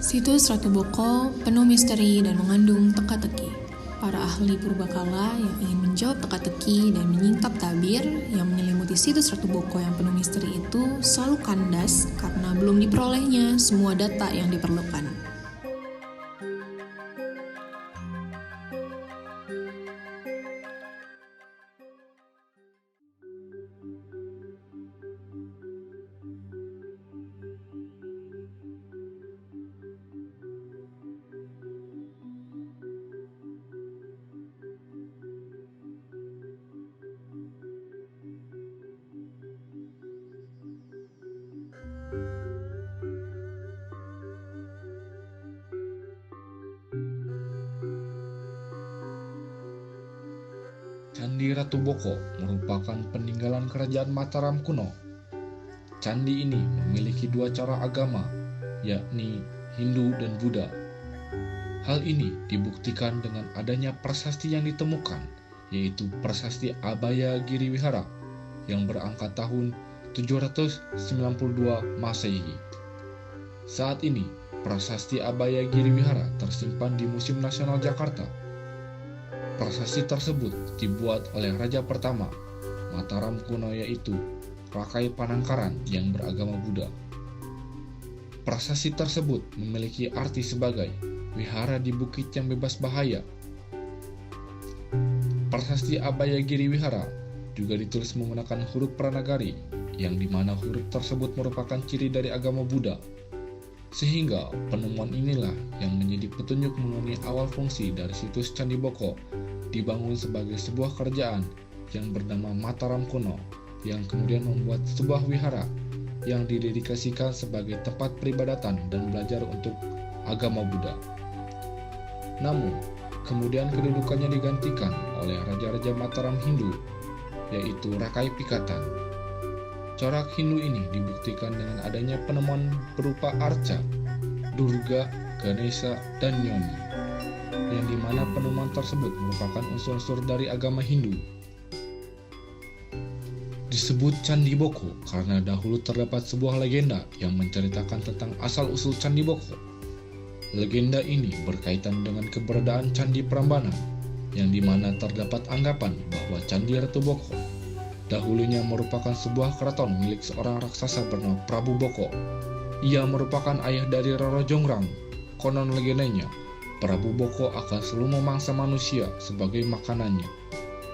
Situs Ratu Boko penuh misteri dan mengandung teka-teki. Para ahli purbakala yang ingin menjawab teka-teki dan menyingkap tabir yang menyelimuti situs Ratu Boko yang penuh misteri itu selalu kandas karena belum diperolehnya semua data yang diperlukan. Candi Ratu Boko merupakan peninggalan kerajaan Mataram kuno. Candi ini memiliki dua cara agama, yakni Hindu dan Buddha. Hal ini dibuktikan dengan adanya prasasti yang ditemukan, yaitu prasasti Abaya Giri Wihara yang berangka tahun 792 Masehi. Saat ini, prasasti Abaya Giri Wihara tersimpan di Museum Nasional Jakarta. Prasasti tersebut dibuat oleh Raja pertama Mataram kuno, yaitu Rakai Panangkaran yang beragama Buddha. Prasasti tersebut memiliki arti sebagai wihara di bukit yang bebas bahaya. Prasasti Abaya Giri Wihara juga ditulis menggunakan huruf Pranagari, yang dimana huruf tersebut merupakan ciri dari agama Buddha. Sehingga penemuan inilah yang menjadi petunjuk mengenai awal fungsi dari situs Candi Boko dibangun sebagai sebuah kerajaan yang bernama Mataram kuno, yang kemudian membuat sebuah wihara yang didedikasikan sebagai tempat peribadatan dan belajar untuk agama Buddha. Namun, kemudian kedudukannya digantikan oleh raja-raja Mataram Hindu, yaitu Rakai Pikatan. Corak Hindu ini dibuktikan dengan adanya penemuan berupa arca, Durga, Ganesha, dan Nyoni, yang dimana penemuan tersebut merupakan unsur-unsur dari agama Hindu. Disebut Candi Boko karena dahulu terdapat sebuah legenda yang menceritakan tentang asal-usul Candi Boko. Legenda ini berkaitan dengan keberadaan Candi Prambanan, yang dimana terdapat anggapan bahwa Candi Ratu Boko dahulunya merupakan sebuah keraton milik seorang raksasa bernama Prabu Boko. Ia merupakan ayah dari Roro Jonggrang. Konon legendanya, Prabu Boko akan selalu memangsa manusia sebagai makanannya.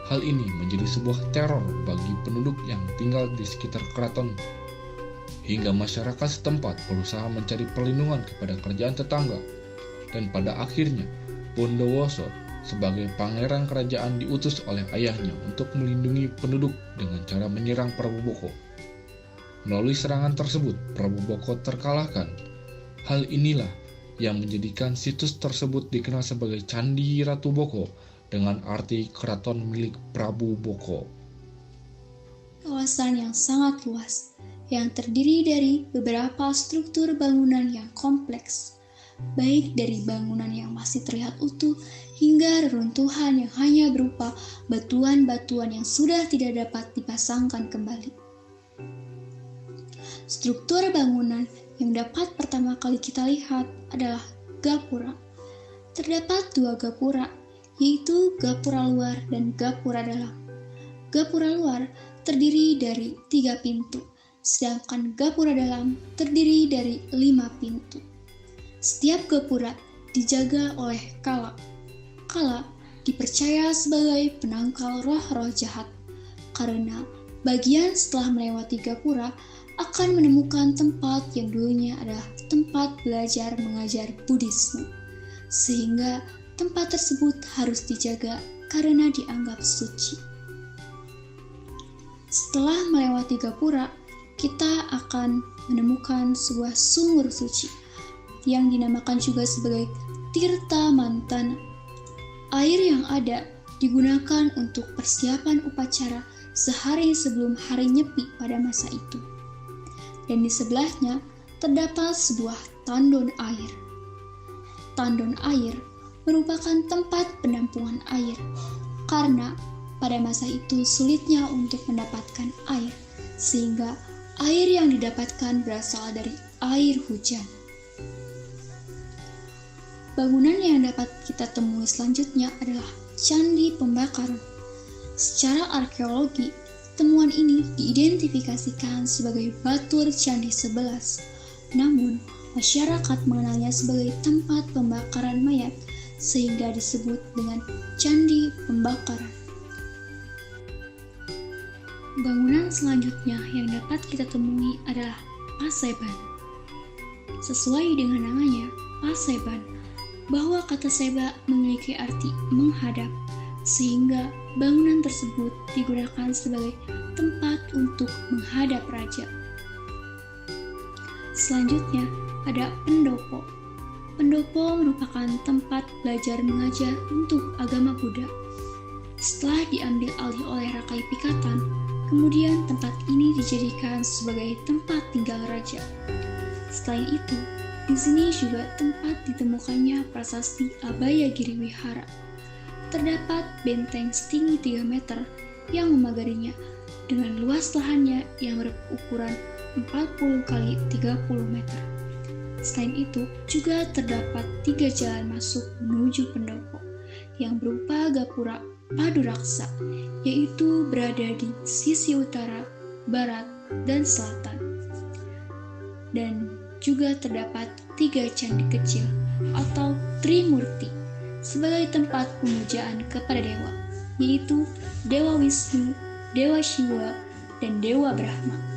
Hal ini menjadi sebuah teror bagi penduduk yang tinggal di sekitar keraton, hingga masyarakat setempat berusaha mencari perlindungan kepada kerajaan tetangga. Dan pada akhirnya, Bondowoso sebagai pangeran kerajaan diutus oleh ayahnya untuk melindungi penduduk dengan cara menyerang Prabu Boko. Melalui serangan tersebut, Prabu Boko terkalahkan. Hal inilah yang menjadikan situs tersebut dikenal sebagai Candi Ratu Boko dengan arti keraton milik Prabu Boko. Kawasan yang sangat luas, yang terdiri dari beberapa struktur bangunan yang kompleks, baik dari bangunan yang masih terlihat utuh hingga reruntuhan yang hanya berupa batuan-batuan yang sudah tidak dapat dipasangkan kembali. Struktur bangunan yang dapat pertama kali kita lihat adalah gapura. Terdapat dua gapura, yaitu gapura luar dan gapura dalam. Gapura luar terdiri dari 3 pintu, sedangkan gapura dalam terdiri dari 5 pintu. Setiap gapura dijaga oleh Kala. Kala dipercaya sebagai penangkal roh-roh jahat, karena bagian setelah melewati gapura akan menemukan tempat yang dulunya adalah tempat belajar mengajar Buddhisme, sehingga tempat tersebut harus dijaga karena dianggap suci. Setelah melewati gapura, kita akan menemukan sebuah sumur suci yang dinamakan juga sebagai Tirta Mantana. Air yang ada digunakan untuk persiapan upacara sehari sebelum hari Nyepi pada masa itu. Dan di sebelahnya terdapat sebuah tandon air. tandon air merupakan tempat penampungan air, karena pada masa itu sulitnya untuk mendapatkan air, sehingga air yang didapatkan berasal dari air hujan. Bangunan yang dapat kita temui selanjutnya adalah Candi Pembakaran. Secara arkeologi, temuan ini diidentifikasikan sebagai Batur Candi 11. Namun, masyarakat mengenalnya sebagai tempat pembakaran mayat, sehingga disebut dengan Candi Pembakaran. Bangunan selanjutnya yang dapat kita temui adalah Paseban. Sesuai dengan namanya, Paseban, bahwa kata seba memiliki arti menghadap, sehingga bangunan tersebut digunakan sebagai tempat untuk menghadap raja. Selanjutnya ada pendopo. Pendopo merupakan tempat belajar mengajar untuk agama Buddha. Setelah diambil alih oleh Rakai Pikatan, kemudian tempat ini dijadikan sebagai tempat tinggal raja. Selain itu, di sini juga tempat ditemukannya prasasti Abayagiri Wihara. Terdapat benteng setinggi 3 meter yang memagarinya dengan luas lahannya yang berukuran 40 kali 30 meter. Selain itu, juga terdapat 3 jalan masuk menuju pendopo yang berupa gapura Paduraksa, yaitu berada di sisi utara, barat, dan selatan. Dan juga terdapat 3 candi kecil atau Trimurti sebagai tempat pemujaan kepada dewa, yaitu Dewa Wisnu, Dewa Shiva, dan Dewa Brahma.